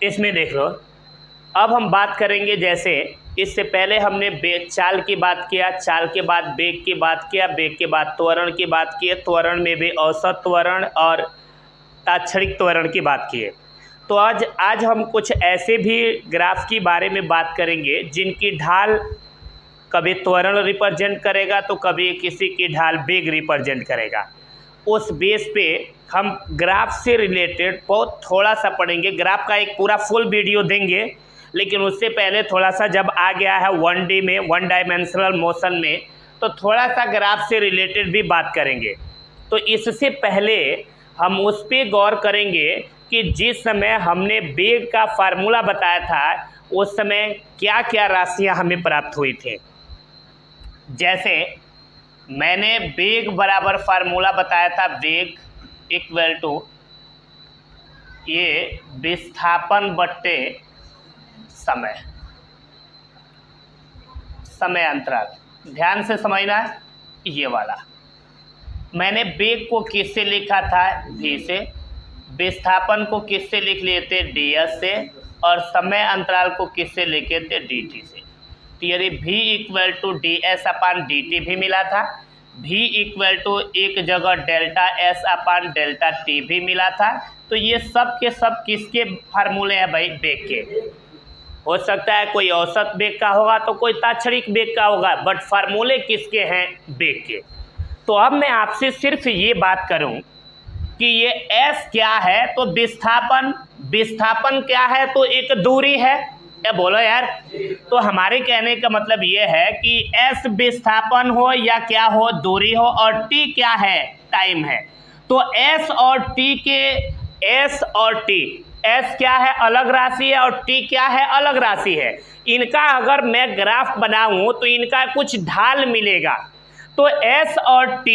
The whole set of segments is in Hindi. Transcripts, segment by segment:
इसमें देख लो, अब हम बात करेंगे, जैसे इससे पहले हमने चाल की बात किया, चाल के बाद वेग की बात किया, वेग के बाद त्वरण की बात की, त्वरण में भी औसत त्वरण और तात्क्षणिक त्वरण की बात की है। तो आज हम कुछ ऐसे भी ग्राफ के बारे में बात करेंगे जिनकी ढाल कभी त्वरण रिप्रेजेंट करेगा तो कभी किसी की ढाल वेग रिप्रेजेंट करेगा। उस बेस पे हम ग्राफ से रिलेटेड बहुत थोड़ा सा पढ़ेंगे। ग्राफ का एक पूरा फुल वीडियो देंगे, लेकिन उससे पहले थोड़ा सा जब आ गया है 1D में, 1 डायमेंशनल मोशन में, तो थोड़ा सा ग्राफ से रिलेटेड भी बात करेंगे। तो इससे पहले हम उस पर गौर करेंगे कि जिस समय हमने वेग का फार्मूला बताया था उस समय क्या क्या राशियां हमें प्राप्त हुई थी। जैसे मैंने वेग बराबर फार्मूला बताया था, वेग इक्वल टू ये विस्थापन बट्टे समय अंतराल। ध्यान से समझना, ये वाला मैंने वेग को किससे लिखा था, v से, विस्थापन को किससे लिख लिए थे, ds से, और समय अंतराल को किससे लिखे थे, dt से। तो यदि v equal to ds upon dt भी मिला था, v इक्वल टू एक जगह delta s upon delta t भी मिला था। तो ये सब के सब किसके फार्मूले हैं भाई, वेग के। हो सकता है कोई औसत वेग का होगा तो कोई तात्क्षणिक वेग का होगा, बट फार्मूले किसके हैं, वेग के। तो अब मैं आपसे सिर्फ ये बात करूं कि ये s क्या है, तो विस्थापन क्या है, तो एक दूरी है। क्या बोलो यार। तो हमारे कहने का मतलब ये है कि s विस्थापन हो या क्या हो, दूरी हो, और t क्या है, टाइम है। तो s और t, s क्या है, अलग राशि है, और t क्या है, अलग राशि है। इनका अगर मैं ग्राफ बनाऊं तो इनका कुछ ढाल मिलेगा। तो s और t,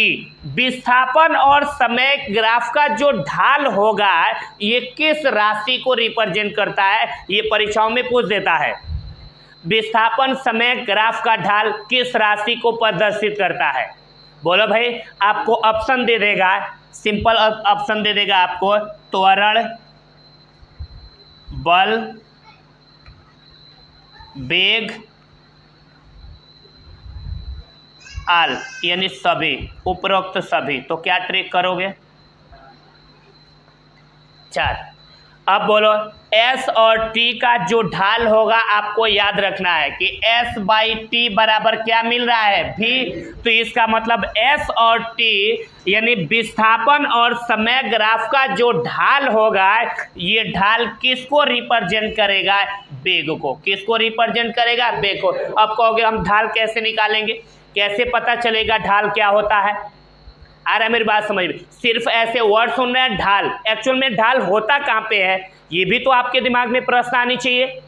विस्थापन और समय ग्राफ का जो ढाल होगा ये किस राशि को रिप्रेजेंट करता है, ये परीक्षाओं में पूछ देता है। विस्थापन समय ग्राफ का ढाल किस राशि को प्रदर्शित करता है। बोलो भाई, आपको ऑप्शन दे देगा, सिंपल ऑप्शन दे देगा आपको, त्वरण, बल, वेग, आल, यानी सभी, उपरोक्त सभी। तो क्या ट्रिक करोगे, 4। अब बोलो, s और t का जो ढाल होगा आपको याद रखना है कि s बाई टी बराबर क्या मिल रहा है, v। तो इसका मतलब s और t यानी विस्थापन और समय ग्राफ का जो ढाल होगा ये ढाल किसको रिप्रेजेंट करेगा, वेग को। किसको रिप्रेजेंट करेगा, वेग को। अब कहोगे हम ढाल कैसे निकालेंगे, कैसे पता चलेगा ढाल क्या होता है। आ रहा है मेरी बात समझ में। सिर्फ ऐसे वर्ड सुन रहे हैं ढाल, एक्चुअल में ढाल होता कहाँ पे है, ये भी तो आपके दिमाग में प्रश्न आनी चाहिए।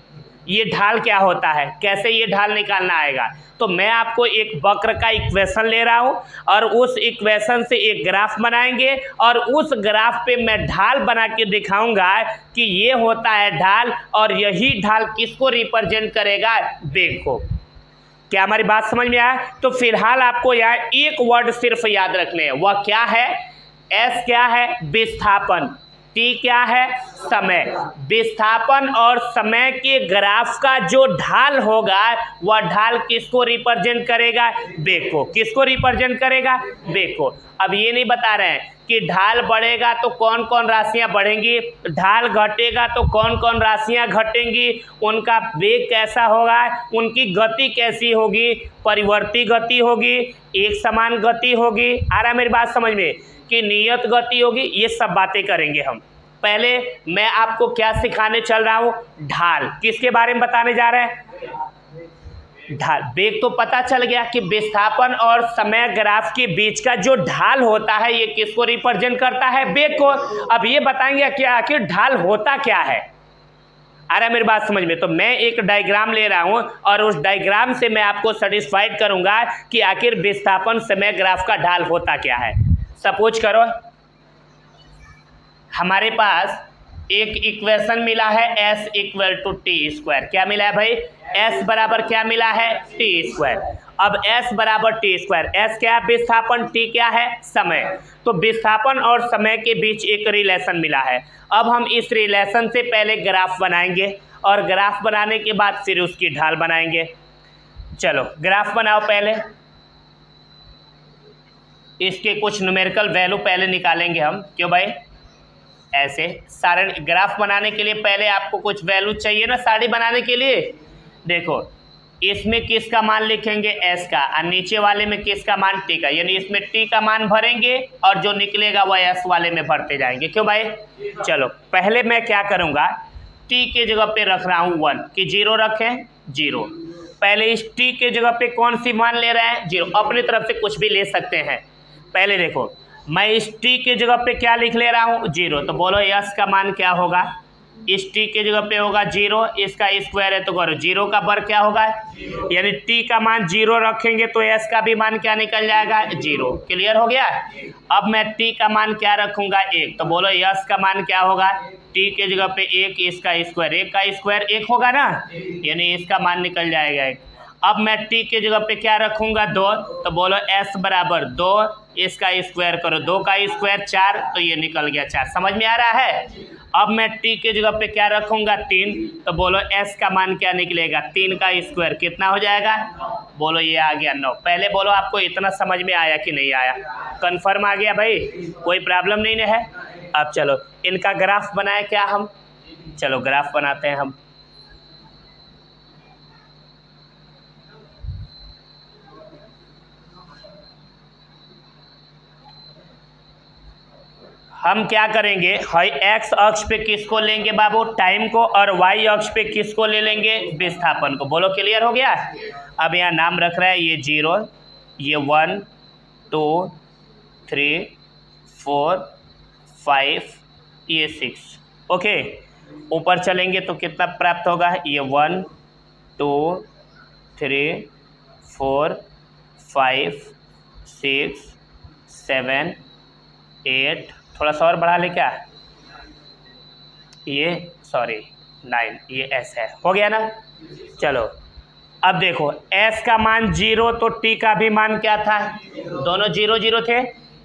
ये ढाल क्या होता है, कैसे ये ढाल निकालना आएगा। तो मैं आपको एक वक्र का इक्वेशन ले रहा हूं और उस इक्वेशन से एक ग्राफ बनाएंगे और उस ग्राफ पे मैं ढाल बना के दिखाऊंगा कि ये होता है ढाल, और यही ढाल किसको रिप्रेजेंट करेगा, वेग को। क्या हमारी बात समझ में आया। तो फिलहाल आपको यहाँ एक वर्ड सिर्फ याद रखने हैं, वह क्या है, s क्या है, विस्थापन, t क्या है, समय। विस्थापन और समय के ग्राफ का जो ढाल होगा वह ढाल किसको रिप्रेजेंट करेगा, वेग को। किसको रिप्रेजेंट करेगा, वेग को। अब ये नहीं बता रहे हैं कि ढाल बढ़ेगा तो कौन कौन राशियां बढ़ेंगी, ढाल घटेगा तो कौन कौन राशियां घटेंगी, उनका वेग कैसा होगा, उनकी गति कैसी होगी, परिवर्ती गति होगी, एक समान गति होगी। आ रहा है मेरी बात समझ में, कि नियत गति होगी। ये सब बातें करेंगे हम। पहले मैं आपको क्या सिखाने चल रहा हूँ, ढाल। किसके बारे में बताने जा रहे हैं, ढाल। वेग तो पता चल गया कि विस्थापन और समय ग्राफ के बीच का जो ढाल होता है ये किसको रिप्रेजेंट करता है, वेग को। अब ये बताएंगे कि आखिर ढाल होता क्या है। आ रहा है मेरी बात समझ में। तो मैं एक डायग्राम ले रहा हूं और उस डायग्राम से मैं आपको सेटिस्फाइड करूंगा कि आखिर विस्थापन समय ग्राफ का ढाल होता क्या है। सपोज करो हमारे पास एक इक्वेशन मिला है s equal to T square. क्या मिला है भाई, s बराबर क्या मिला है, टी स्क्वायर। अब s बराबर टी स्क्वायर, s क्या है विस्थापन, t क्या है समय, तो विस्थापन और समय के बीच एक रिलेशन मिला है। अब हम इस रिलेशन से पहले ग्राफ बनाएंगे और ग्राफ बनाने के बाद फिर उसकी ढाल बनाएंगे। चलो ग्राफ बनाओ, पहले इसके कुछ न्यूमेरिकल वैल्यू पहले निकालेंगे हम, क्यों भाई ऐसे सारे ग्राफ बनाने के लिए पहले आपको कुछ वैल्यू चाहिए ना साड़ी बनाने के लिए। देखो इसमें किसका मान लिखेंगे s का और नीचे वाले में किसका मान t का, यानी इसमें t का मान भरेंगे और जो निकलेगा वह s वाले में भरते जाएंगे, क्यों भाई। चलो पहले मैं क्या करूँगा, t के जगह पे रख रहा हूँ 1 कि 0 रखें 0। पहले इस t के जगह पे कौन सी मान ले रहे हैं 0, अपनी तरफ से कुछ भी ले सकते हैं। पहले देखो मैं इस t के जगह पे क्या लिख ले रहा हूँ 0, तो बोलो s का मान क्या होगा, इस t के जगह पे होगा 0, इसका स्क्वायर है तो करो 0 का वर्ग क्या होगा, यानी t का मान 0 रखेंगे तो s का भी मान क्या निकल जाएगा 0। क्लियर हो गया। अब मैं t का मान क्या रखूंगा 1, तो बोलो s का मान क्या होगा, t के जगह पे 1, इसका स्क्वायर, 1 का स्क्वायर 1 होगा ना, यानी इसका मान निकल जाएगा 1। अब मैं t के जगह पे क्या रखूंगा 2, तो बोलो s बराबर 2, इसका स्क्वायर करो 2 का स्क्वायर 4, तो ये निकल गया 4। समझ में आ रहा है। अब मैं t के जगह पे क्या रखूंगा 3, तो बोलो s का मान क्या निकलेगा 3 का स्क्वायर कितना हो जाएगा, बोलो ये आ गया 9। पहले बोलो आपको इतना समझ में आया कि नहीं आया, कन्फर्म आ गया भाई, कोई प्रॉब्लम नहीं है। अब चलो इनका ग्राफ बनाए क्या हम, चलो ग्राफ बनाते हैं हम क्या करेंगे, एक्स अक्ष पे किसको लेंगे बाबू, टाइम को, और वाई अक्ष पे किसको ले लेंगे, विस्थापन को। बोलो क्लियर हो गया। अब यहाँ नाम रख रहा है ये 0, ये 1 2 3 4 5, ये 6। ओके ऊपर चलेंगे तो कितना प्राप्त होगा, ये 1 2 3 4 5 6 7 8, थोड़ा सा और बढ़ा ले क्या, ये सॉरी 9, ये s है, हो गया ना। चलो अब देखो s का मान 0 तो t का भी मान क्या था, दोनों 0 0 थे,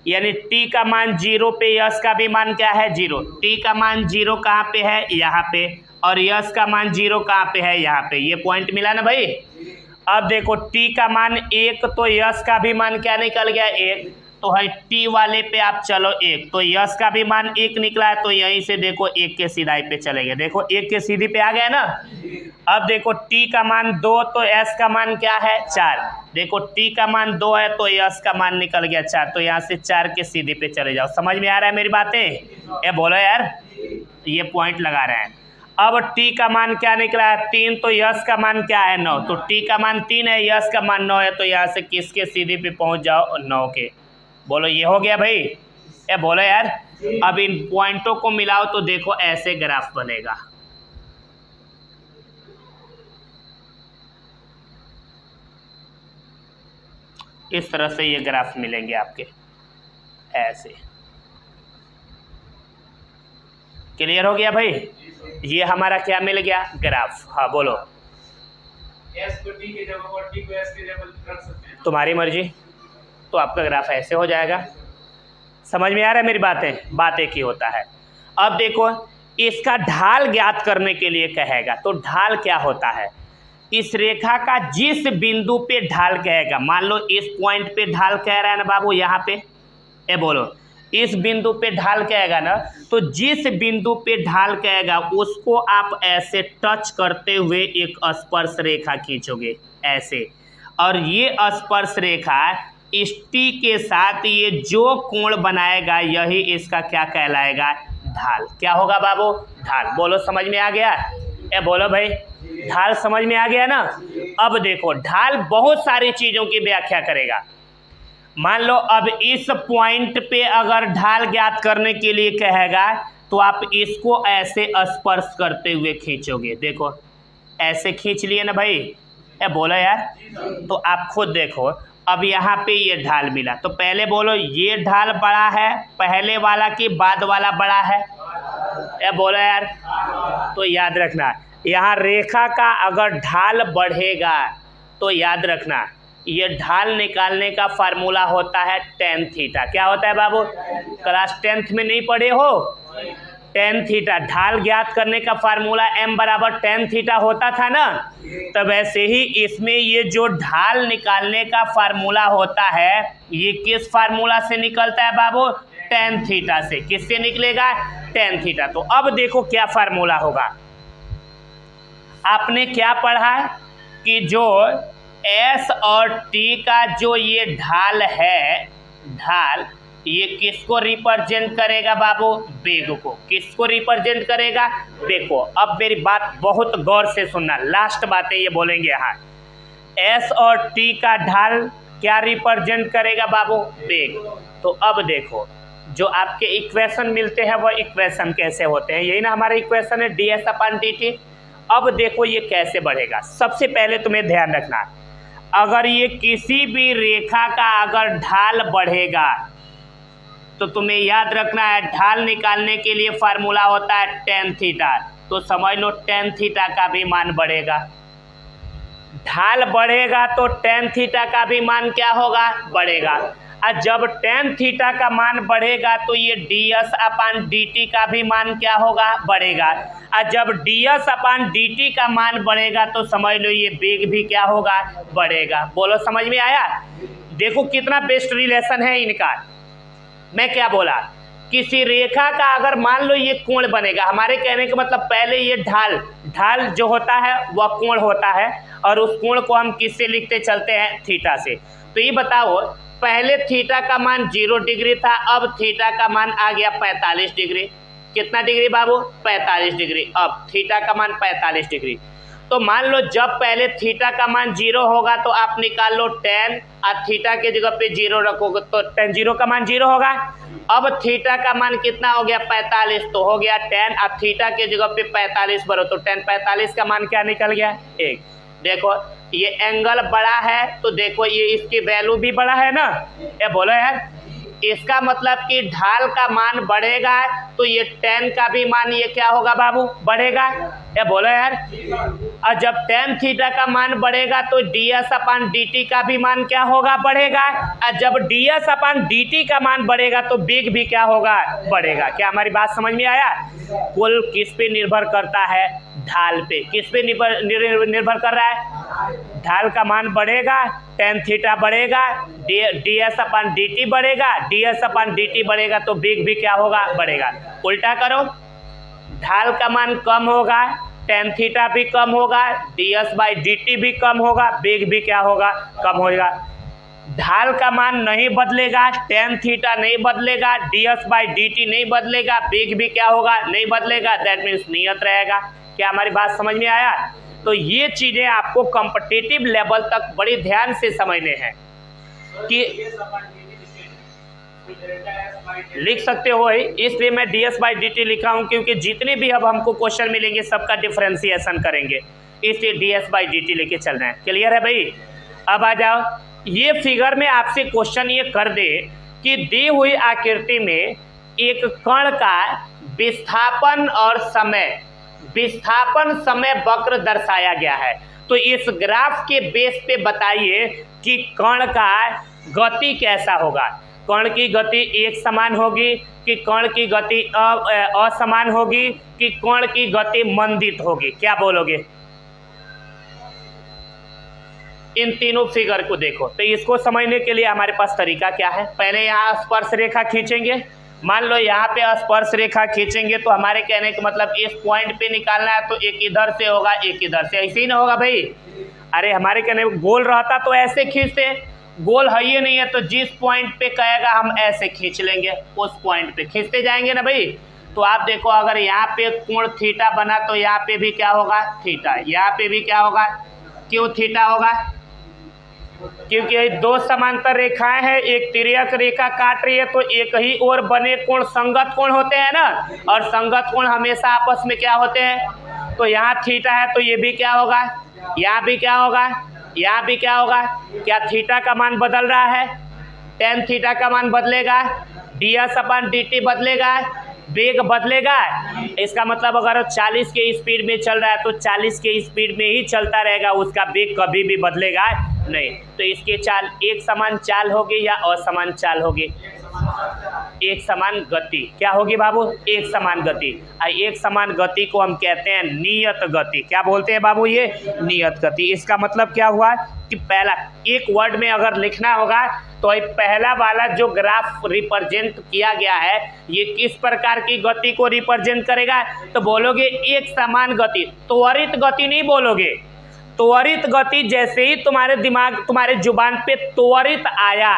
यानी t का मान 0 पे s का भी मान क्या है 0। t का मान 0 कहाँ पे है, यहाँ पे, और s का मान 0 कहाँ पे है, यहाँ पे। ये पॉइंट मिला ना भाई। अब देखो t का मान 1 तो s का भी मान क्या निकल गया 1, तो है t वाले पे आप चलो 1, तो s का भी मान 1 निकला है, तो यहीं से देखो 1 के सीधाई पे चलेंगे, देखो 1 के सीधी पे आ गया ना। अब देखो t का मान 2 तो s का मान क्या है 4, देखो t का मान 2 है तो s का मान निकल गया 4, तो यहाँ से 4 के सीधी पे चले जाओ। समझ में आ रहा है मेरी बातें, ये बोलो यार, ये पॉइंट लगा रहे हैं। अब t का मान क्या निकला है 3, तो s का मान क्या है 9, तो t का मान 3 है, s का मान 9 है, तो यहाँ से किसके सीधी पे पहुँच जाओ 9 के। बोलो ये हो गया भाई, ये बोलो यार। अब इन पॉइंटों को मिलाओ तो देखो ऐसे ग्राफ बनेगा। इस तरह से ये ग्राफ मिलेंगे आपके ऐसे। क्लियर हो गया भाई, ये हमारा क्या मिल गया ग्राफ। हाँ बोलो, s को t के जगह और t को s के जगह रख सकते हैं, तुम्हारी मर्जी, तो आपका ग्राफ ऐसे हो जाएगा। समझ में आ रहा है मेरी बातें, बात एक ही होता है। अब देखो इसका ढाल ज्ञात करने के लिए कहेगा, तो ढाल क्या होता है, इस रेखा का जिस बिंदु पे ढाल कहेगा, मान लो इस पॉइंट पे ढाल कह रहा है ना बाबू, यहाँ पे ये बोलो इस बिंदु पे ढाल कहेगा ना, तो जिस बिंदु पे ढाल कहेगा उसको आप ऐसे टच करते हुए एक स्पर्श रेखा खींचोगे ऐसे, और ये स्पर्श रेखा इस टी के साथ ये जो कोण बनाएगा यही इसका क्या कहलाएगा, ढाल। क्या होगा बाबू, ढाल। बोलो समझ में आ गया, ए बोलो भाई, ढाल समझ में आ गया ना। अब देखो ढाल बहुत सारी चीज़ों की व्याख्या करेगा। मान लो अब इस पॉइंट पे अगर ढाल ज्ञात करने के लिए कहेगा तो आप इसको ऐसे स्पर्श करते हुए खींचोगे, देखो ऐसे खींच लिए ना भाई, ए बोलो यार। तो आप खुद देखो अब यहाँ पे ये ढाल मिला, तो पहले बोलो ये ढाल बड़ा है पहले वाला कि बाद वाला बड़ा है, ए बोलो यार। तो याद रखना यहाँ रेखा का अगर ढाल बढ़ेगा तो याद रखना ये ढाल निकालने का फार्मूला होता है tan थीटा। क्या होता है बाबू, क्लास 10th में नहीं पढ़े हो? tan थीटा, ढाल ज्ञात करने का फार्मूला m बराबर tan थीटा होता था ना। तब वैसे ही इसमें ये जो ढाल निकालने का फार्मूला होता है ये किस फार्मूला से निकलता है बाबू, tan थीटा से। किससे निकलेगा, tan थीटा। तो अब देखो क्या फार्मूला होगा। आपने क्या पढ़ा कि जो S और T का जो ये ढाल है, ढाल ये किसको रिप्रेजेंट करेगा बाबू, वेग को। किसको रिप्रेजेंट करेगा, वेग को। अब मेरी बात बहुत गौर से सुनना, लास्ट बातें ये बोलेंगे यहाँ। S और T का ढाल क्या रिप्रेजेंट करेगा बाबू, वेग। तो अब देखो जो आपके इक्वेशन मिलते हैं वह इक्वेशन कैसे होते हैं, यही ना हमारा इक्वेशन है ds/dt। अब देखो ये कैसे बढ़ेगा। सबसे पहले तुम्हें ध्यान रखना, अगर ये किसी भी रेखा का अगर ढाल बढ़ेगा तो तुम्हें याद रखना है ढाल निकालने के लिए फार्मूला होता है tan थीटा। तो समझ लो tan थीटा का भी मान बढ़ेगा। ढाल बढ़ेगा तो tan थीटा का भी मान क्या होगा, बढ़ेगा। और जब tan थीटा का मान बढ़ेगा तो ये ds/dt का भी मान क्या होगा, बढ़ेगा। और जब ds/dt का मान बढ़ेगा तो समझ लो ये वेग भी क्या होगा, बढ़ेगा। बोलो समझ में आया। देखो कितना बेस्ट रिलेशन है इनका। मैं क्या बोला, किसी रेखा का अगर मान लो ये कोण बनेगा, हमारे कहने का मतलब पहले ये ढाल जो होता है वह कोण होता है और उस कोण को हम किससे लिखते चलते हैं, थीटा से। तो ये बताओ पहले थीटा का मान 0 डिग्री था, अब थीटा का मान आ गया 45 डिग्री। कितना डिग्री बाबू, 45 डिग्री। अब थीटा का मान 45 डिग्री। तो मान लो जब पहले थीटा का मान 0 होगा तो आप निकाल लो tan, और थीटा के जगह पे 0 रखोगे तो tan 0 का मान 0 होगा। अब थीटा का मान कितना हो गया, 45, तो हो गया tan, और थीटा के जगह पे 45 भरो तो tan 45 का मान क्या निकल गया, 1। देखो ये एंगल बड़ा है तो देखो ये इसकी वैल्यू भी बड़ा है ना, ये बोलो यार। इसका मतलब कि ढाल का मान बढ़ेगा तो ये tan का भी मान ये क्या होगा बाबू, बढ़ेगा। ये बोलो यार। और जब tan थीटा का मान बढ़ेगा तो ds/dt का भी मान क्या होगा, बढ़ेगा। और जब ds/dt का मान बढ़ेगा तो वेग भी क्या होगा, बढ़ेगा। क्या हमारी बात समझ में आया। कुल किस पे निर्भर करता है, ढाल पे। किस पे निर्भर कर रहा है, ढाल का मान बढ़ेगा tan थीटा बढ़ेगा, ds/dt बढ़ेगा, ds/dt बढ़ेगा तो वेग भी क्या होगा, बढ़ेगा। उल्टा करो, ढाल का मान कम होगा tan थीटा भी कम होगा, ds/dt भी कम होगा, वेग भी क्या होगा, कम होगा। ढाल का मान नहीं बदलेगा, tan थीटा नहीं बदलेगा, ds/dt नहीं बदलेगा, वेग भी क्या होगा, नहीं बदलेगा। दैट मीन्स नियत रहेगा। क्या हमारी बात समझ में आया। तो ये चीज़ें आपको कॉम्पिटिटिव लेवल तक बड़ी ध्यान से समझने हैं कि लिख सकते हो। इसलिए मैं ds/dt लिखा हूँ क्योंकि जितने भी अब हमको क्वेश्चन मिलेंगे सबका डिफरेंशिएशन करेंगे, इसलिए ds/dt लेके चल रहे हैं। क्लियर है भाई। अब आ जाओ, ये फिगर में आपसे क्वेश्चन ये कर दे कि दी हुई आकृति में एक कण का विस्थापन और समय वक्र दर्शाया गया है। तो इस ग्राफ के बेस पे बताइए कि कण का गति कैसा होगा। कण की गति एक समान होगी कि कण की गति असमान होगी कि कण की गति मंदित होगी। क्या बोलोगे। इन तीनों फिगर को देखो। तो इसको समझने के लिए हमारे पास तरीका क्या है, पहले यहाँ स्पर्श रेखा खींचेंगे। मान लो यहाँ पे स्पर्श रेखा खींचेंगे तो हमारे कहने का मतलब इस पॉइंट पे निकालना है तो एक इधर से होगा एक इधर से, ऐसे ही ना होगा भाई। अरे हमारे कहने गोल रहता तो ऐसे खींचते, गोल है ही नहीं है तो जिस पॉइंट पे कहेगा हम ऐसे खींच लेंगे, उस पॉइंट पे खींचते जाएंगे ना भाई। तो आप देखो अगर यहाँ पे कोण थीटा बना तो यहाँ पे भी क्या होगा, थीटा। यहाँ पे भी क्या होगा, क्यों थीटा होगा, क्योंकि दो समांतर रेखाएं हैं, एक तिर्यक रेखा काट रही है तो एक ही ओर बने कोण संगत कोण होते हैं ना, और संगत कोण हमेशा आपस में क्या होते हैं। तो यहाँ थीटा है तो ये भी क्या होगा, यहाँ भी क्या होगा, यहाँ भी क्या होगा। क्या थीटा का मान बदल रहा है, tan थीटा का मान बदलेगा, ds/dt बदलेगा, वेग बदलेगा? इसका मतलब अगर 40 के स्पीड में चल रहा है तो 40 के स्पीड में ही चलता रहेगा, उसका वेग कभी भी बदलेगा नहीं। तो इसके चाल एक समान चाल होगी या असमान चाल होगी? एक समान गति। क्या होगी बाबू? एक समान गति। एक समान गति को हम कहते हैं नियत गति। क्या बोलते हैं बाबू? ये नियत गति। इसका मतलब क्या हुआ कि पहला एक वर्ड में अगर लिखना होगा तो ये पहला वाला जो ग्राफ रिप्रेजेंट किया गया है ये किस प्रकार की गति को रिप्रेजेंट करेगा? तो बोलोगे एक समान गति। त्वरित गति नहीं बोलोगे। त्वरित गति जैसे ही तुम्हारे दिमाग तुम्हारे जुबान पे त्वरित आया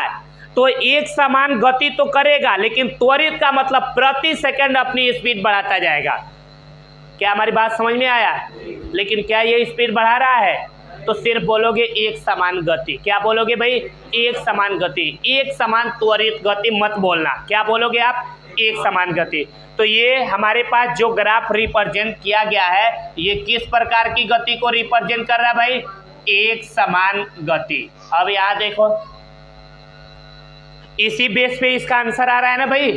तो एक समान गति तो करेगा, लेकिन त्वरित का मतलब प्रति सेकंड अपनी स्पीड बढ़ाता जाएगा। क्या हमारी बात समझ में आया? लेकिन क्या ये स्पीड बढ़ा रहा है? तो सिर्फ बोलोगे एक समान गति। क्या बोलोगे भाई? एक समान गति। एक समान त्वरित गति मत बोलना। क्या बोलोगे आप? एक समान गति। तो ये हमारे पास जो ग्राफ रिप्रेजेंट किया गया है ये किस प्रकार की गति को रिप्रेजेंट कर रहा है भाई? एक समान गति। अब यहाँ देखो, इसी बेस पे इसका आंसर आ रहा है ना भाई।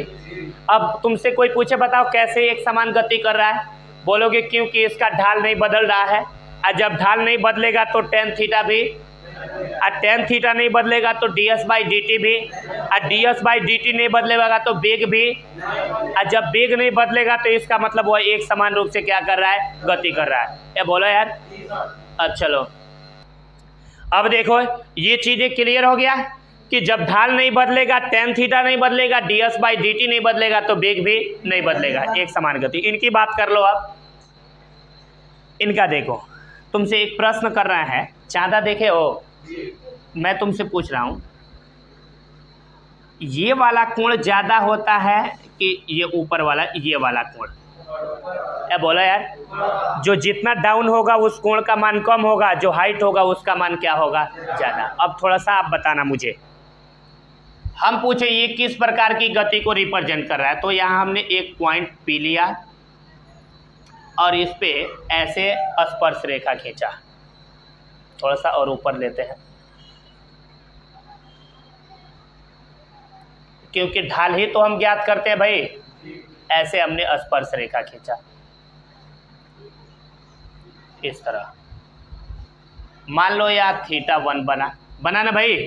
अब तुमसे कोई पूछे बताओ कैसे एक समान गति कर रहा है? बोलोगे क्योंकि इसका ढाल नहीं बदल रहा है, और जब ढाल नहीं बदलेगा तो टेन थीटा भी, और टेन थीटा नहीं बदलेगा तो ds/dt भी, और ds/dt नहीं बदलेगा तो वेग भी, और जब वेग नहीं बदलेगा तो इसका मतलब वो एक समान रूप से क्या कर रहा है? गति कर रहा है। ये बोलो यार। अब चलो, अब देखो ये चीज़ें क्लियर हो गया कि जब ढाल नहीं बदलेगा, टेन थीटा नहीं बदलेगा, ds/dt नहीं बदलेगा तो वेग भी नहीं बदलेगा, एक समान गति। इनकी बात कर लो। अब इनका देखो, तुमसे एक प्रश्न कर रहा है, चांदा देखे हो? मैं तुमसे पूछ रहा हूँ ये वाला कोण ज़्यादा होता है कि ये ऊपर वाला ये वाला कोण? क्या बोला यार? जो जितना डाउन होगा उस कोण का मान कम होगा, जो हाइट होगा उसका मान क्या होगा? ज़्यादा। अब थोड़ा सा आप बताना मुझे। हम पूछे ये किस प्रकार की गति को रिप्रेजेंट कर रहा है, तो यहाँ हमने एक पॉइंट पी लिया और इस पे ऐसे स्पर्श रेखा खींचा। थोड़ा सा और ऊपर लेते हैं क्योंकि ढाल ही तो हम ज्ञात करते हैं भाई। ऐसे हमने स्पर्श रेखा खींचा इस तरह। मान लो यार θ1 बना ना भाई।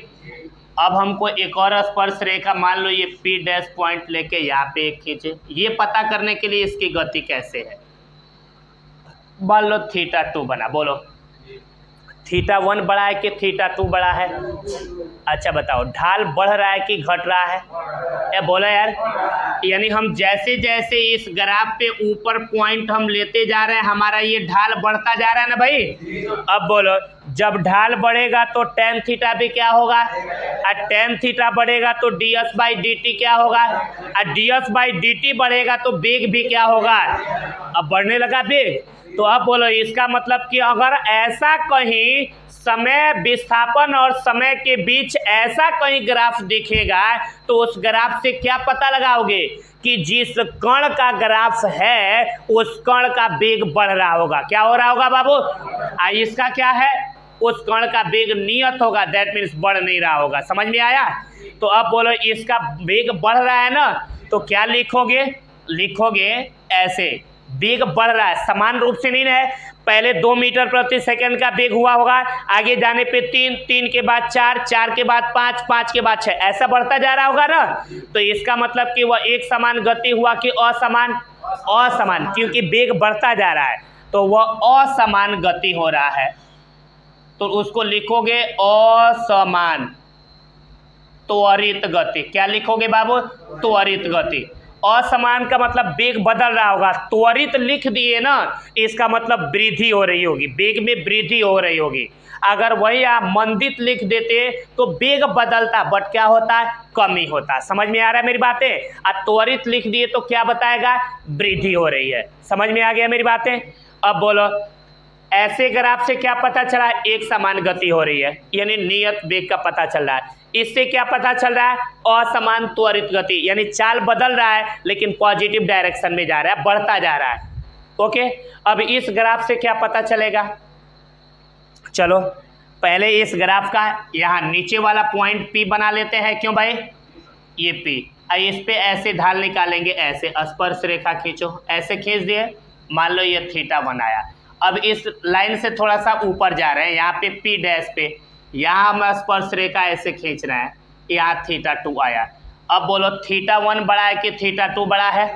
अब हमको एक और स्पर्श रेखा, मान लो ये P' पॉइंट लेके यहाँ पे एक खींचे। ये पता करने के लिए इसकी गति कैसे है। मान लो θ2 बना। बोलो θ1 बड़ा है कि θ2 बड़ा है? अच्छा बताओ, ढाल बढ़ रहा है कि घट रहा है? ये बोलो यार। यानी हम जैसे जैसे इस ग्राफ पे ऊपर पॉइंट हम लेते जा रहे हैं हमारा ये ढाल बढ़ता जा रहा है ना भाई। अब बोलो, जब ढाल बढ़ेगा तो टेन थीटा भी क्या होगा? और टेन थीटा बढ़ेगा तो ds/dt क्या होगा? और ds/dt बढ़ेगा तो वेग भी क्या होगा? अब बढ़ने लगा वेग। तो अब बोलो, इसका मतलब कि अगर ऐसा कहीं समय विस्थापन और समय के बीच ऐसा कहीं ग्राफ दिखेगा तो उस ग्राफ से क्या पता लगाओगे कि जिस कण का ग्राफ है उस कण का वेग बढ़ रहा होगा। क्या हो रहा होगा बाबू? इसका क्या है? उस कण का वेग नियत होगा, दैट मीन्स बढ़ नहीं रहा होगा। समझ में आया? तो अब बोलो, इसका वेग बढ़ रहा है ना, तो क्या लिखोगे? लिखोगे ऐसे, वेग बढ़ रहा है, समान रूप से नहीं है। पहले 2 मीटर प्रति सेकंड का वेग हुआ होगा, आगे जाने पे 3, 3 के बाद 4, 4 के बाद 5, 5 के बाद 6, ऐसा बढ़ता जा रहा होगा ना। तो इसका मतलब कि वह एक समान गति हुआ कि असमान? असमान, क्योंकि वेग बढ़ता जा रहा है तो वह असमान गति हो रहा है। तो उसको लिखोगे असमान त्वरित गति। क्या लिखोगे बाबू? त्वरित गति। असमान का मतलब वेग बदल रहा होगा, त्वरित लिख दिए ना, इसका मतलब वृद्धि हो रही होगी, वेग में वृद्धि हो रही होगी। अगर वही आप मंदित लिख देते तो वेग बदलता, बट क्या होता है? कमी होता। समझ में आ रहा है मेरी बातें? और त्वरित लिख दिए तो क्या बताएगा? वृद्धि हो रही है। समझ में आ गया मेरी बातें? अब बोलो, ऐसे ग्राफ से क्या पता चला? एक समान गति हो रही है, यानी नियत वेग का पता चल रहा है। इससे क्या पता चल रहा है? असमान त्वरित गति, यानी चाल बदल रहा है लेकिन पॉजिटिव डायरेक्शन में जा रहा है, बढ़ता जा रहा है। ओके, अब इस ग्राफ से क्या पता चलेगा? चलो पहले इस ग्राफ का यहाँ नीचे वाला पॉइंट P बना लेते हैं। क्यों भाई? ये P, इस पे ऐसे ढाल निकालेंगे, ऐसे स्पर्श रेखा खींचो, ऐसे खींच दिए, मान लो ये θ1 आया। अब इस लाइन से थोड़ा सा ऊपर जा रहे हैं, यहाँ पे P डैश पे, यहाँ हम स्पर्श रेखा ऐसे खींच रहे हैं, यहाँ θ2 आया। अब बोलो θ1 बड़ा है कि θ2 बड़ा है?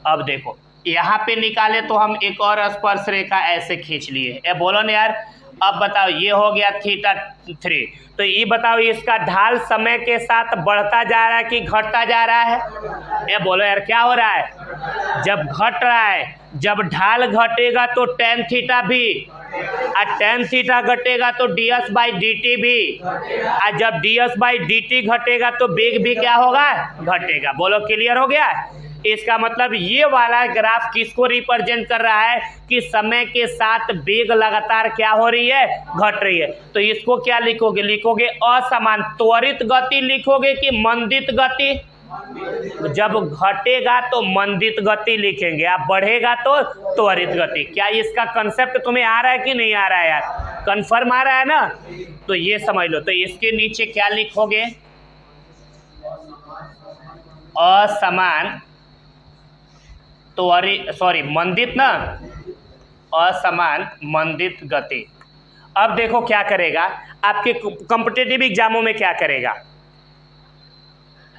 अब देखो यहाँ पे निकाले तो हम एक और स्पर्श रेखा ऐसे खींच लिए, ये बोलो ना यार। अब बताओ ये हो गया θ3, तो ये बताओ इसका ढाल समय के साथ बढ़ता जा रहा है कि घटता जा रहा है? ये बोलो यार क्या हो रहा है? जब घट रहा है, जब ढाल घटेगा तो tan θ भी, और tan θ घटेगा तो ds/dt भी, और जब ds/dt घटेगा तो वेग भी क्या होगा? घटेगा। बोलो क्लियर हो गया? इसका मतलब ये वाला ग्राफ किसको रिप्रेजेंट कर रहा है कि समय के साथ वेग लगातार क्या हो रही है? घट रही है। तो इसको क्या लिखोगे? लिखोगे असमान त्वरित गति लिखोगे कि मंदित गति? जब घटेगा तो मंदित गति लिखेंगे, आप बढ़ेगा तो त्वरित गति। क्या इसका कंसेप्ट तुम्हें आ रहा है कि नहीं आ रहा है यार? कंफर्म आ रहा है ना? तो ये समझ लो। तो इसके नीचे क्या लिखोगे? असमान मंदित ना, असमान मंदित गति। अब देखो क्या करेगा, आपके कॉम्पिटिटिव एग्जामों में क्या करेगा,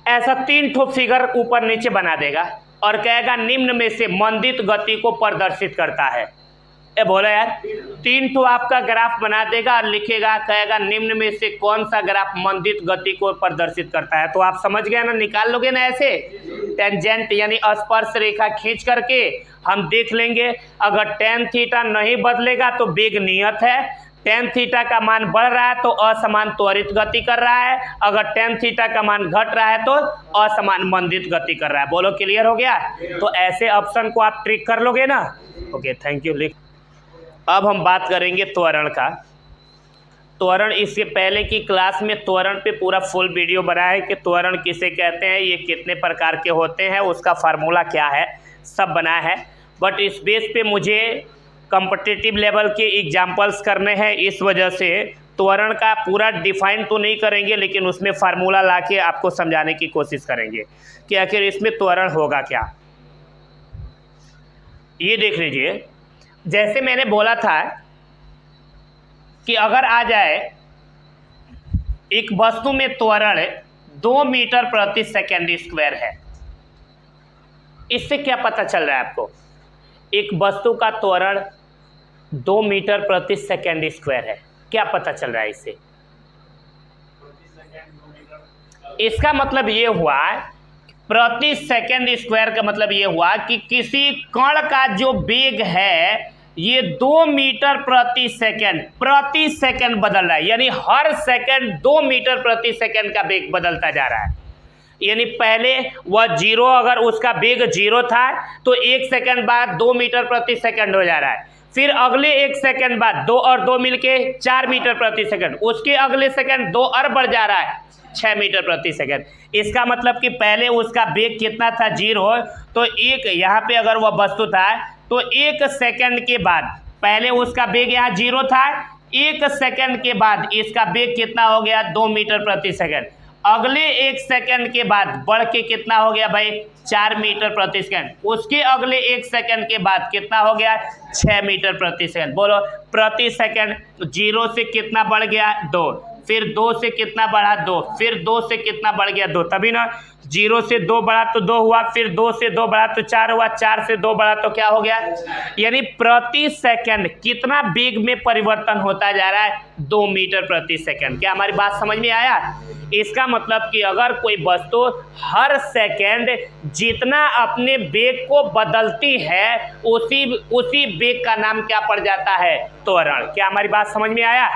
ऐसा 3 ठो फिगर ऊपर नीचे बना देगा और कहेगा निम्न में से मंदित गति को प्रदर्शित करता है। ए बोला यार, 3 ठो आपका ग्राफ बना देगा और लिखेगा, कहेगा निम्न में से कौन सा ग्राफ मंदित गति को प्रदर्शित करता है। तो आप समझ गए ना, निकाल लोगे ना ऐसे टेंजेंट यानी स्पर्श रेखा खींच करके हम देख लेंगे। अगर tan θ नहीं बदलेगा तो वेग नियत है, tan θ का मान बढ़ रहा है तो असमान त्वरित गति कर रहा है, अगर tan θ का मान घट रहा है तो असमान मंदित गति कर रहा है। बोलो क्लियर हो गया? तो ऐसे ऑप्शन को आप ट्रिक कर लोगे ना? Okay, thank you. अब हम बात करेंगे त्वरण का। त्वरण, इसके पहले की क्लास में त्वरण पे पूरा फुल वीडियो बना है कि त्वरण किसे कहते हैं, ये कितने प्रकार के होते हैं, उसका फार्मूला क्या है, सब बना है। बट इस बेस पे मुझे कॉम्पिटिटिव लेवल के एग्जाम्पल्स करने हैं, इस वजह से त्वरण का पूरा डिफाइन तो नहीं करेंगे, लेकिन उसमें फार्मूला ला के आपको समझाने की कोशिश करेंगे कि आखिर इसमें त्वरण होगा क्या। ये देख लीजिए, जैसे मैंने बोला था कि अगर आ जाए एक वस्तु में त्वरण 2 मीटर प्रति सेकंड स्क्वायर है, इससे क्या पता चल रहा है आपको? एक वस्तु का त्वरण 2 मीटर प्रति सेकंड स्क्वायर है, क्या पता चल रहा है इससे? इसका मतलब ये हुआ, प्रति सेकंड स्क्वायर का मतलब ये हुआ कि किसी कण का जो वेग है ये 2 मीटर प्रति सेकंड बदल रहा है, यानी हर सेकंड 2 मीटर प्रति सेकंड का वेग बदलता जा रहा है। यानी पहले वह 0, अगर उसका वेग 0 था तो 1 सेकंड बाद 2 मीटर प्रति सेकंड हो जा रहा है, फिर अगले 1 सेकंड बाद 2 और 2 मिलके 4 मीटर प्रति सेकंड, उसके अगले सेकंड 2 और बढ़ जा रहा है 6 मीटर प्रति सेकंड। इसका मतलब कि पहले उसका वेग कितना था? 0। तो एक यहाँ पे अगर वह वस्तु था तो 1 सेकंड के बाद, पहले उसका वेग यहाँ 0 था, 1 सेकंड के बाद इसका वेग कितना हो गया? 2 मीटर प्रति सेकंड। अगले 1 सेकंड के बाद बढ़ के कितना हो गया भाई? 4 मीटर प्रति सेकंड। उसके अगले 1 सेकंड के बाद कितना हो गया? 6 मीटर प्रति सेकंड। बोलो प्रति सेकंड 0 से कितना बढ़ गया? 2, फिर 2 से कितना बढ़ा? 2, फिर 2 से कितना बढ़ गया? 2, तभी ना 0 से 2 बढ़ा तो 2 हुआ, फिर 2 से 2 बढ़ा तो 4 हुआ, 4 से 2 बढ़ा तो क्या हो गया? यानी प्रति सेकंड कितना वेग में परिवर्तन होता जा रहा है? 2 मीटर प्रति सेकंड। क्या हमारी बात समझ में आया? इसका मतलब कि अगर कोई वस्तु हर सेकंड जितना अपने वेग को बदलती है उसी वेग का नाम क्या पड़ जाता है? त्वरण। क्या हमारी बात समझ में आया?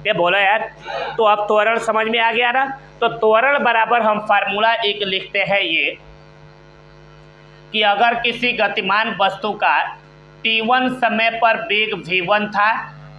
ये बोला यार। तो अब त्वरण समझ में आ गया ना? तो त्वरण बराबर हम फार्मूला एक लिखते हैं ये, कि अगर किसी गतिमान वस्तु का t1 समय पर वेग v1 था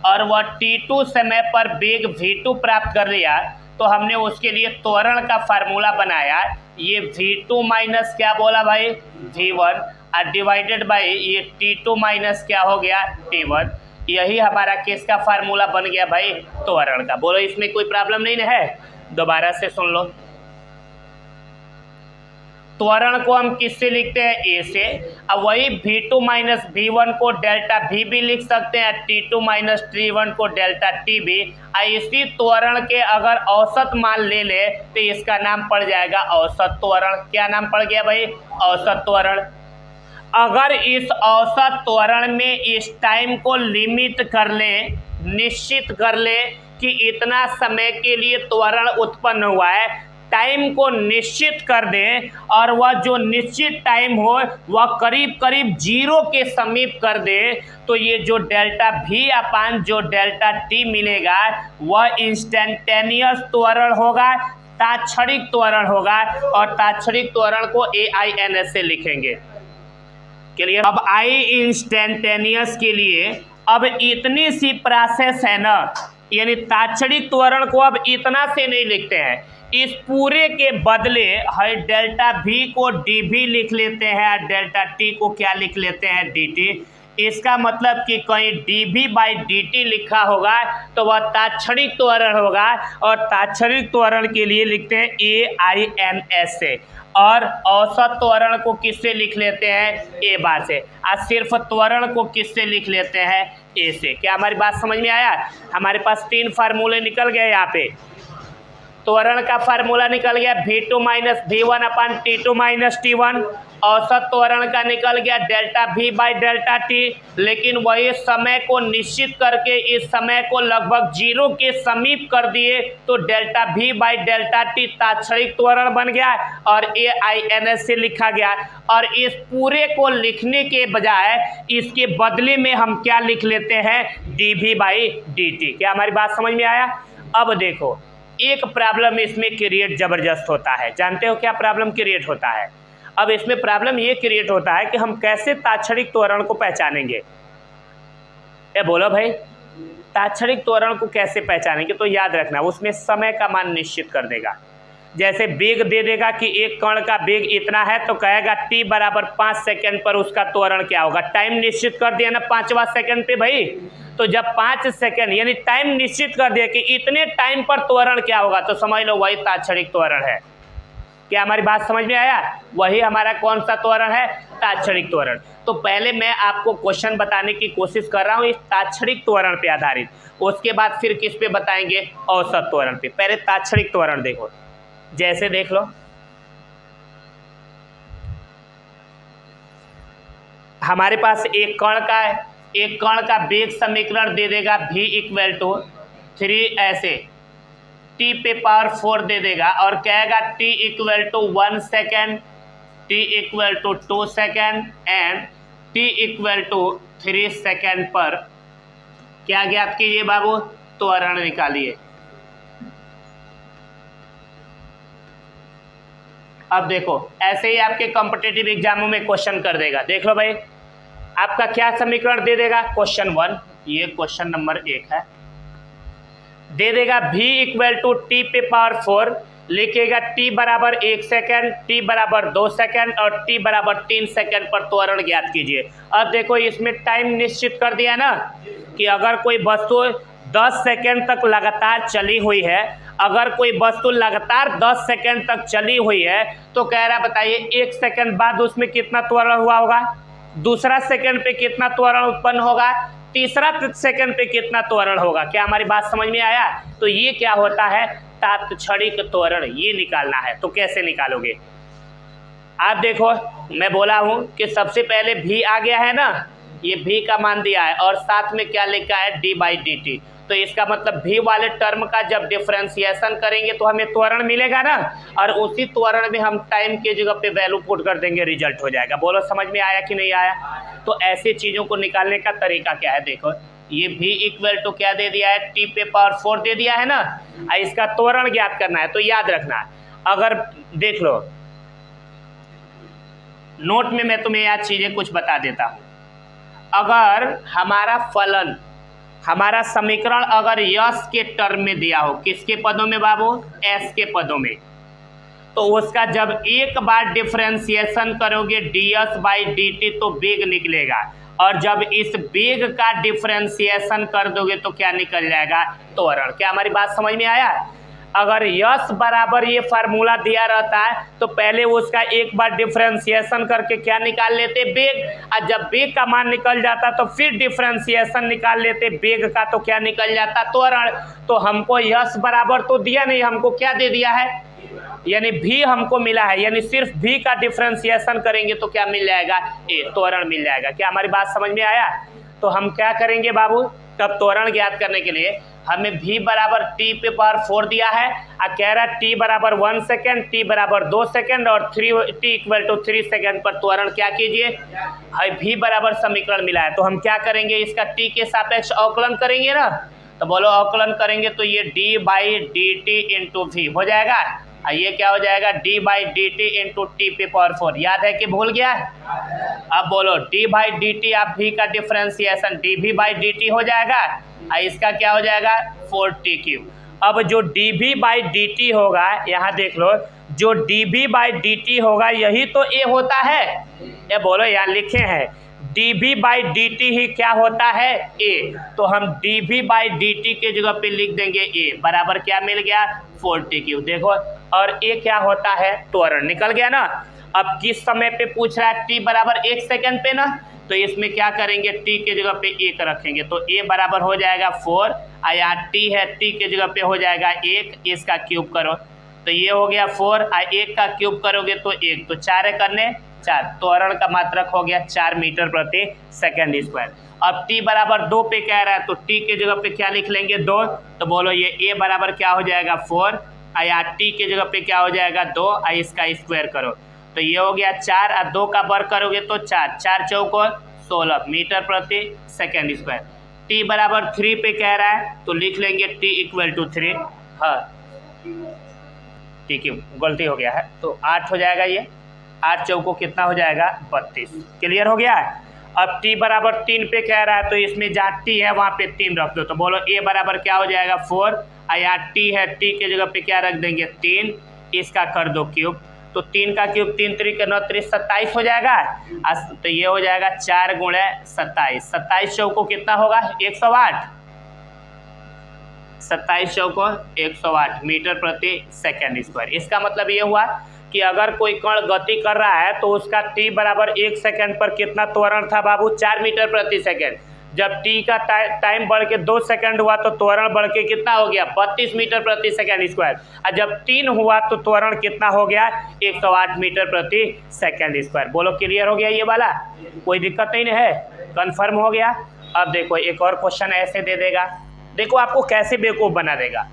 और वह t2 समय पर वेग v2 प्राप्त कर लिया, तो हमने उसके लिए त्वरण का फार्मूला बनाया। ये v2 माइनस क्या बोला भाई? v1 और डिवाइडेड बाय ये t2 माइनस क्या हो गया? t1। यही हमारा किसका फार्मूला बन गया भाई? त्वरण का। बोलो इसमें कोई प्रॉब्लम नहीं है? दोबारा से सुन लो। त्वरण को हम किससे लिखते हैं, ए से। अब वही V2 माइनस V1 को डेल्टा V भी लिख सकते हैं, T2 माइनस T1 को डेल्टा T भी। इसी त्वरण के अगर औसत मान ले ले तो इसका नाम पड़ जाएगा औसत त्वरण। क्या नाम पड़ गया भाई, औसत त्वरण। अगर इस औसत त्वरण में इस टाइम को लिमिट कर ले, निश्चित कर ले कि इतना समय के लिए त्वरण उत्पन्न हुआ है, टाइम को निश्चित कर दें और वह जो निश्चित टाइम हो वह करीब करीब 0 के समीप कर दे, तो ये जो डेल्टा V अपान जो डेल्टा T मिलेगा वह इंस्टेंटेनियस त्वरण होगा, तात्क्षणिक त्वरण होगा। और तात्क्षणिक त्वरण को AINS से लिखेंगे। क्लियर। अब आई इंस्टेंटेनियस के लिए अब इतनी सी प्रोसेस है ना, यानी तात्क्षणिक त्वरण को अब इतना से नहीं लिखते हैं, इस पूरे के बदले है डेल्टा V को dV लिख लेते हैं, डेल्टा T को क्या लिख लेते हैं, dt। इसका मतलब कि कहीं dV बाई dt लिखा होगा तो वह तात्क्षणिक त्वरण होगा, और तात्क्षणिक त्वरण के लिए लिखते हैं AINS से, और औसत त्वरण को किससे लिख लेते हैं, ए बार से। आज सिर्फ त्वरण को किससे लिख लेते हैं, ए से। क्या हमारी बात समझ में आया। हमारे पास 3 फार्मूले निकल गए यहाँ पे। त्वरण का फार्मूला निकल गया V2 माइनस V1 अपान T2 माइनस T1। औसत त्वरण का निकल गया delta V by delta T। लेकिन वही समय को निश्चित करके इस समय को लगभग 0 के समीप कर दिए तो delta V by delta T तात्क्षणिक त्वरण बन गया और AINS से लिखा गया। और इस पूरे को लिखने के बजाय इसके बदले में हम क्या लिख लेते हैं, dV बाई dt। क्या हमारी बात समझ में आया। अब देखो एक प्रॉब्लम इसमें क्रिएट जबरदस्त होता है। जानते हो क्या प्रॉब्लम क्रिएट होता है। अब इसमें प्रॉब्लम ये क्रिएट होता है कि हम कैसे तात्क्षणिक त्वरण को पहचानेंगे। ये बोलो भाई, तात्क्षणिक त्वरण को कैसे पहचानेंगे। तो याद रखना उसमें समय का मान निश्चित कर देगा। जैसे वेग दे देगा कि एक कण का वेग इतना है तो कहेगा t बराबर 5 सेकेंड पर उसका त्वरण क्या होगा। टाइम निश्चित कर दिया ना 5वां सेकेंड पे भाई, तो जब 5 सेकेंड यानी टाइम निश्चित कर दिया कि इतने टाइम पर त्वरण क्या होगा तो समझ लो वही तात्क्षणिक त्वरण है। क्या हमारी बात समझ में आया। वही हमारा कौन सा त्वरण है, तात्क्षणिक त्वरण। तो पहले मैं आपको क्वेश्चन बताने की कोशिश कर रहा हूँ इस तात्क्षणिक त्वरण पे आधारित, उसके बाद फिर किस पे बताएंगे, औसत त्वरण पे। पहले तात्क्षणिक त्वरण देखो। जैसे देख लो हमारे पास एक कण का वेग समीकरण दे देगा v इक्वल टू 3 ऐसे t पे पावर 4 दे देगा और कहेगा t equal to 1 second, t equal to 2 second and t equal to 3 second पर क्या ज्ञात कीजिए बाबू, त्वरण निकालिए। अब देखो ऐसे ही आपके कॉम्पिटिटिव एग्जामों में क्वेश्चन कर देगा। देख लो भाई आपका क्या समीकरण दे देगा, क्वेश्चन 1, ये क्वेश्चन नंबर 1 है, दे देगा v इक्वल टू टी पे पावर 4, लिखेगा t बराबर 1 सेकेंड, t बराबर 2 सेकेंड और t बराबर 3 सेकेंड पर त्वरण ज्ञात कीजिए। अब देखो इसमें टाइम निश्चित कर दिया ना कि अगर कोई वस्तु 10 सेकेंड तक लगातार चली हुई है, अगर कोई वस्तु लगातार 10 सेकेंड तक चली हुई है तो कह रहा बताइए 1 सेकेंड बाद उसमें कितना त्वरण हुआ होगा, दूसरा सेकेंड पे कितना त्वरण उत्पन्न होगा, तीसरा सेकेंड पे कितना त्वरण होगा। क्या हमारी बात समझ में आया। तो ये क्या होता है, तात्क्षणिक त्वरण, ये निकालना है। तो कैसे निकालोगे आप देखो, मैं बोला हूँ कि सबसे पहले v आ गया है ना, ये v का मान दिया है और साथ में क्या लिखा है d बाई dt। तो इसका मतलब v वाले टर्म का जब डिफरेंशिएशन करेंगे तो हमें त्वरण मिलेगा ना, और उसी त्वरण में हम टाइम के जगह पे वैल्यू पुट कर देंगे, रिजल्ट हो जाएगा। बोलो समझ में आया कि नहीं आया। तो ऐसे चीज़ों को निकालने का तरीका क्या है, देखो ये v इक्वल टू क्या दे दिया है, t पे पावर 4 दे दिया है ना, इसका त्वरण ज्ञात करना है। तो याद रखना, अगर देख लो नोट में मैं तुम्हें याद चीज़ें कुछ बता देता हूँ। अगर हमारा फलन, हमारा समीकरण अगर यश के टर्म में दिया हो, किसके पदों में बाबू, एस के पदों में, तो उसका जब एक बार डिफरेंशिएशन करोगे ds बाई dt तो वेग निकलेगा, और जब इस वेग का डिफरेंशिएशन कर दोगे तो क्या निकल जाएगा, त्वरण। क्या हमारी बात समझ में आया। अगर यस बराबर ये फार्मूला दिया रहता है तो पहले उसका एक बार डिफरेंशिएशन करके क्या निकाल लेते, बेग। और जब बेग का मान निकल जाता तो फिर डिफरेंशिएशन निकाल लेते बेग का, तो क्या निकल जाता, त्वरण। तो हमको यस बराबर तो दिया नहीं, हमको क्या दे दिया है, यानी भी हमको मिला है, यानी सिर्फ भी का डिफरेंशिएशन करेंगे तो क्या मिल जाएगा, ए, त्वरण मिल जाएगा। क्या हमारी बात समझ में आया? तो हम क्या करेंगे बाबू, तब त्वरण ज्ञात करने के लिए हमें v बराबर टी पे पावर 4 दिया है और कह रहा है t बराबर 1 सेकेंड, t बराबर 2 सेकेंड और t इक्वल टू 3 सेकेंड पर त्वरण क्या कीजिए, है v बराबर समीकरण मिला है। तो हम क्या करेंगे, इसका t के सापेक्ष अवकलन करेंगे ना, तो बोलो अवकलन करेंगे तो ये d by D T into V हो जाएगा और ये क्या हो जाएगा, d by D T into T पे पावर 4। याद है कि भूल गया? अब बोलो d बाई डी टी आप v का differentiation dv by D T हो जाएगा और इसका क्या हो जाएगा 4t क्यूब। अब जो dv बाई डी टी होगा, यहाँ देख लो, जो dv बाई डी टी होगा यही तो a होता है। ये बोलो यहाँ लिखे हैं dv बाई डी टी ही क्या होता है, a। तो हम dv बाई डी टी के जगह पे लिख देंगे a बराबर क्या मिल गया 4t क्यूब। देखो और a क्या होता है, त्वरण। निकल गया ना। अब किस समय पे पूछ रहा है, t बराबर 1 सेकेंड पे ना, तो इसमें क्या करेंगे, t के जगह पे 1 रखेंगे तो a बराबर हो जाएगा 4 और यहाँ t है, t के जगह पे हो जाएगा 1, इसका क्यूब करो तो ये हो गया 4 और 1 का क्यूब करोगे तो 1, तो 4 है करने 4, त्वरण का मात्रक हो गया 4 मीटर प्रति सेकेंड स्क्वायर। अब t बराबर 2 पे कह रहा है तो t के जगह पे क्या लिख लेंगे 2, तो बोलो ये a बराबर क्या हो जाएगा 4 और यहाँ t के जगह पे क्या हो जाएगा 2 और इसका स्क्वायर करो तो ये हो गया 4 और 2 का वर्ग करोगे तो 4, 4 चौको 16 मीटर प्रति सेकेंड स्क्वायर। t बराबर 3 पे कह रहा है तो लिख लेंगे t इक्वल टू 3। हाँ ठीक है, गलती हो गया है तो 8 हो जाएगा, ये 8 चौको कितना हो जाएगा 32। क्लियर हो गया? अब t बराबर 3 पे कह रहा है तो इसमें जहाँ t है वहाँ पे 3 रख दो तो बोलो a बराबर क्या हो जाएगा 4 और यहाँ t है, t के जगह पे क्या रख देंगे 3, इसका कर दो क्यूब तो 3 का क्यूब 3 3 के 9 3 27 हो जाएगा। तो ये हो जाएगा 4 गुणे 27, 27 चौको कितना होगा 108, 27 चौको 108 मीटर प्रति सेकेंड स्क्वायर। इसका मतलब ये हुआ कि अगर कोई कण गति कर रहा है तो उसका t बराबर 1 सेकेंड पर कितना त्वरण था बाबू, 4 मीटर प्रति सेकेंड। जब t का टाइम बढ़ के 2 सेकंड हुआ तो त्वरण बढ़ के कितना हो गया 32 मीटर प्रति सेकंड स्क्वायर। और जब 3 हुआ तो त्वरण कितना हो गया 108 मीटर प्रति सेकंड स्क्वायर। बोलो क्लियर हो गया ये वाला, कोई दिक्कत नहीं है, कंफर्म हो गया। अब देखो एक और क्वेश्चन ऐसे दे देगा, देखो आपको कैसे बेवकूफ़ बना देगा।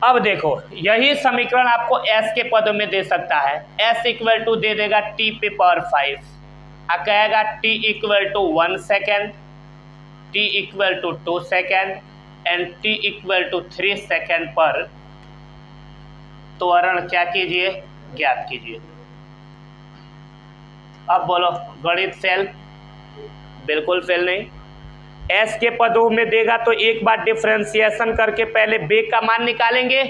अब देखो यही समीकरण आपको s के पदों में दे सकता है, s इक्वल टू दे देगा t पे पावर 5 और कहेगा t equal to 1 second, t equal to 2 second and t equal to 3 second पर त्वरण क्या कीजिए ज्ञात कीजिए। अब बोलो गणित फेल? बिल्कुल फेल नहीं। s के पदों में देगा तो एक बार डिफरेंशिएशन करके पहले बेग का मान निकालेंगे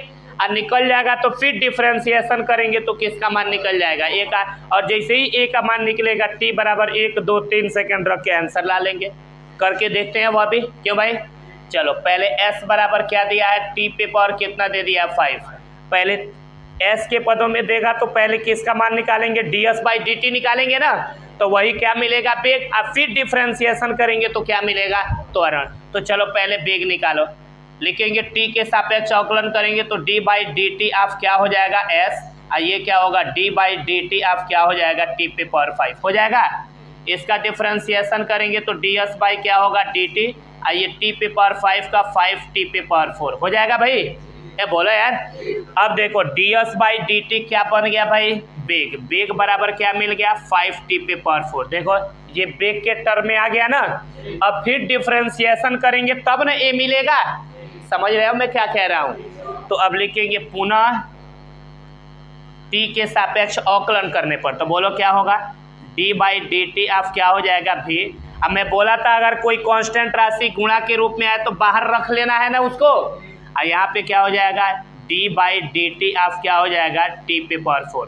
और निकल जाएगा तो फिर डिफरेंशिएशन करेंगे तो किसका मान निकल जाएगा a का, और जैसे ही a का मान निकलेगा t बराबर 1 2 3 सेकंड रख के आंसर ला लेंगे। करके देखते हैं वह भी, क्यों भाई। चलो पहले s बराबर क्या दिया है, t पे पावर कितना दे दिया 5। पहले s के पदों में देगा तो पहले किसका मान निकालेंगे, ds बाई डी टी निकालेंगे ना, तो वही क्या मिलेगा बेग, अब फिर डिफरेंशिएशन करेंगे तो क्या मिलेगा त्वरण। तो चलो पहले बेग निकालो, लिखेंगे t के सापेक्ष अवकलन करेंगे तो d by D T of क्या हो जाएगा s और ये क्या होगा d by D T of क्या हो जाएगा t पे पावर 5 हो जाएगा। इसका डिफरेंशिएशन करेंगे तो ds बाई क्या होगा dt और ये t पे पावर 5 का 5t पे पावर 4 हो जाएगा भाई। ये बोलो यार। अब देखो ds बाई डी टी क्या बन गया भाई, बेग। बेग बराबर क्या मिल गया 5t पे पावर 4। देखो ये बेग के टर्म में आ गया ना। अब फिर डिफरेंशिएशन करेंगे तब ना a मिलेगा, समझ रहे हो मैं क्या कह रहा हूँ। तो अब लिखेंगे पुनः t के सापेक्ष अवकलन करने पर, तो बोलो क्या होगा d by D T of क्या हो जाएगा v। अब मैं बोला था अगर कोई कांस्टेंट राशि गुणा के रूप में आए तो बाहर रख लेना है ना उसको, और यहाँ पे क्या हो जाएगा d by D T of क्या हो जाएगा t पे पावर 4।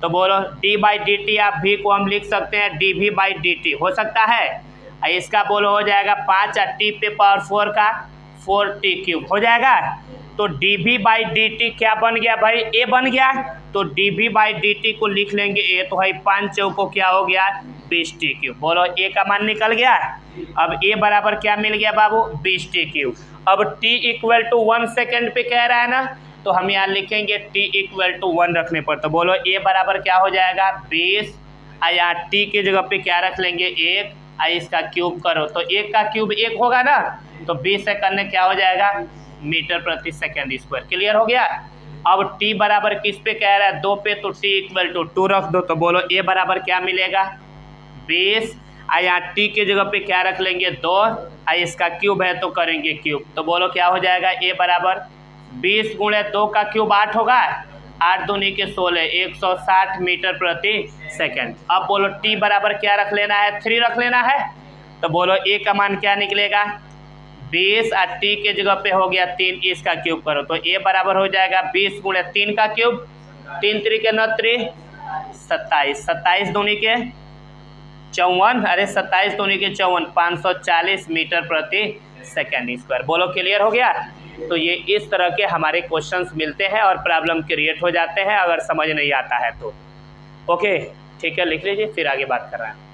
तो बोलो d by D T of v को हम लिख सकते हैं dv बाई डी टी, हो सकता है। इसका बोलो हो जाएगा 5 और t पे पावर 4 का 4t³ हो जाएगा। तो dv/dt क्या बन गया भाई, a बन गया। तो dv/dt को लिख लेंगे a, तो भाई 5 चौको क्या हो गया 20t³। बोलो a का मान निकल गया। अब a बराबर क्या मिल गया बाबू 20t³। अब t = 1 सेकेंड पे कह रहा है ना, तो हम यहाँ लिखेंगे t = 1 रखने पर। तो बोलो a बराबर क्या हो जाएगा 20, यहाँ t की जगह पे क्या रख लेंगे 1, इसका क्यूब करो तो 1 का क्यूब 1 होगा ना, तो 20 से करने क्या हो जाएगा मीटर प्रति सेकेंड स्क्वायर। क्लियर हो गया। अब t बराबर किस पे कह रहा है 2 पे, तो t = 2 रख दो। तो बोलो a बराबर क्या मिलेगा 20, यहाँ t की जगह पे क्या रख लेंगे 2, इसका क्यूब है तो करेंगे क्यूब। तो बोलो क्या हो जाएगा a बराबर 20 × 2 का क्यूब 8 होगा, 8 दूनी के 16, 160 मीटर प्रति सेकेंड। अब बोलो t बराबर क्या रख लेना है 3 रख लेना है। तो बोलो a का मान क्या निकलेगा 20, और t के जगह पे हो गया 3, इसका क्यूब करो तो a बराबर हो जाएगा 20 × 3 का क्यूब, 3 3 के 9 3 27, 27 दूनी के 54, अरे 27 दूनी के 54, 540 मीटर प्रति सेकेंड स्क्वायर। बोलो क्लियर हो गया। तो ये इस तरह के हमारे क्वेश्चंस मिलते हैं और प्रॉब्लम क्रिएट हो जाते हैं अगर समझ नहीं आता है तो। ओके ठीक है, लिख लीजिए, फिर आगे बात कर रहे हैं।